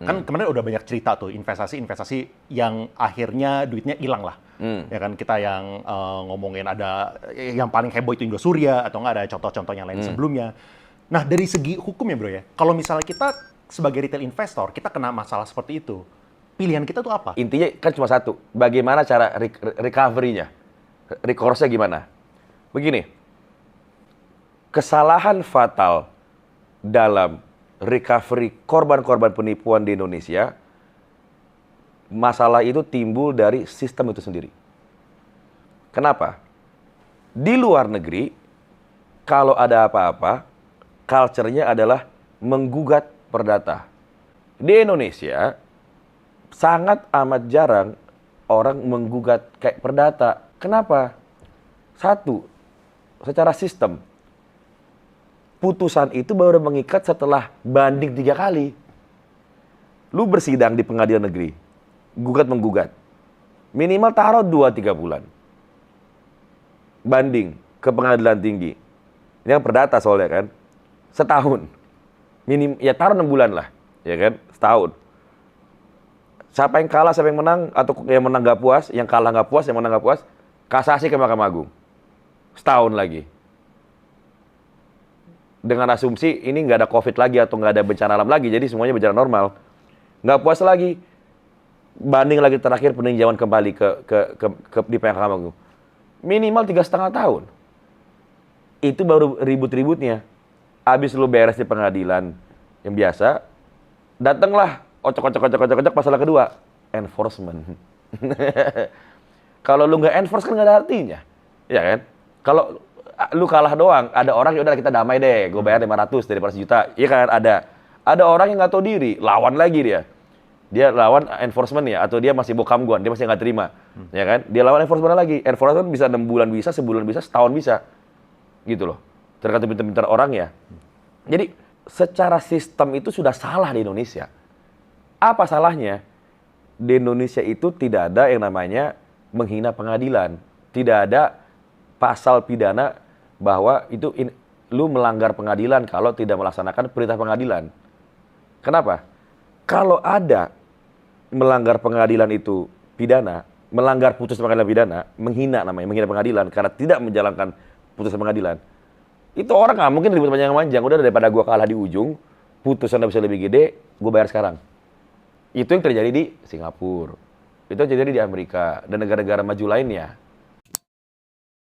Kan kemarin udah banyak cerita tuh investasi-investasi yang akhirnya duitnya hilang lah. Ya kan kita yang ngomongin ada yang paling heboh itu Indosuria atau nggak ada contoh-contoh yang lain sebelumnya. Nah dari segi hukum ya bro ya, kalau misalnya kita sebagai retail investor kita kena masalah seperti itu, pilihan kita tuh apa? Intinya kan cuma satu, bagaimana cara recovery-nya, recourse-nya gimana. Begini, kesalahan fatal dalam recovery korban-korban penipuan di Indonesia, masalah itu timbul dari sistem itu sendiri. Kenapa? Di luar negeri, kalau ada apa-apa, culture-nya adalah menggugat perdata. Di Indonesia, sangat amat jarang orang menggugat kayak perdata. Kenapa? Satu, secara sistem, putusan itu baru mengikat setelah banding 3 kali. Lu bersidang di pengadilan negeri, gugat-menggugat. Minimal taruh 2-3 bulan. Banding ke pengadilan tinggi. Ini yang perdata soalnya kan. Setahun. Ya taruh 6 bulan lah. Ya kan? Setahun. Siapa yang kalah, siapa yang menang, atau yang menang nggak puas, yang kalah nggak puas, yang menang nggak puas, kasasi ke Mahkamah Agung. Setahun lagi. Dengan asumsi ini nggak ada COVID lagi atau nggak ada bencana alam lagi, jadi semuanya berjalan normal. Nggak puas lagi, banding lagi terakhir peninjauan kembali di Mahkamah Agung. Minimal 3,5 tahun. Itu baru ribut-ributnya. Abis lu beres di pengadilan yang biasa, datanglah ocok masalah kedua, enforcement. Kalau lu nggak enforce kan nggak ada artinya, ya kan? Kalau lu kalah doang, ada orang ya udah kita damai deh, gue bayar 500 daripada 1 juta, iya kan? Ada orang yang nggak tahu diri, lawan lagi dia lawan enforcement ya, atau dia masih bokamgon, dia masih nggak terima, ya kan? Dia lawan enforcement lagi, enforcement bisa 6 bulan bisa, sebulan bisa, setahun bisa, gitu loh. Tergantung pintar-pintar orang ya. Jadi secara sistem itu sudah salah di Indonesia. Apa salahnya? Di Indonesia itu tidak ada yang namanya menghina pengadilan. Tidak ada pasal pidana bahwa itu lu melanggar pengadilan kalau tidak melaksanakan perintah pengadilan. Kenapa? Kalau ada melanggar pengadilan itu pidana, melanggar putusan pengadilan pidana, menghina namanya, menghina pengadilan karena tidak menjalankan putusan pengadilan. Itu orang nggak mungkin ribut panjang-panjang. Udah daripada gua kalah di ujung, putusan bisa lebih gede, gua bayar sekarang. Itu yang terjadi di Singapura. Itu yang terjadi di Amerika dan negara-negara maju lainnya.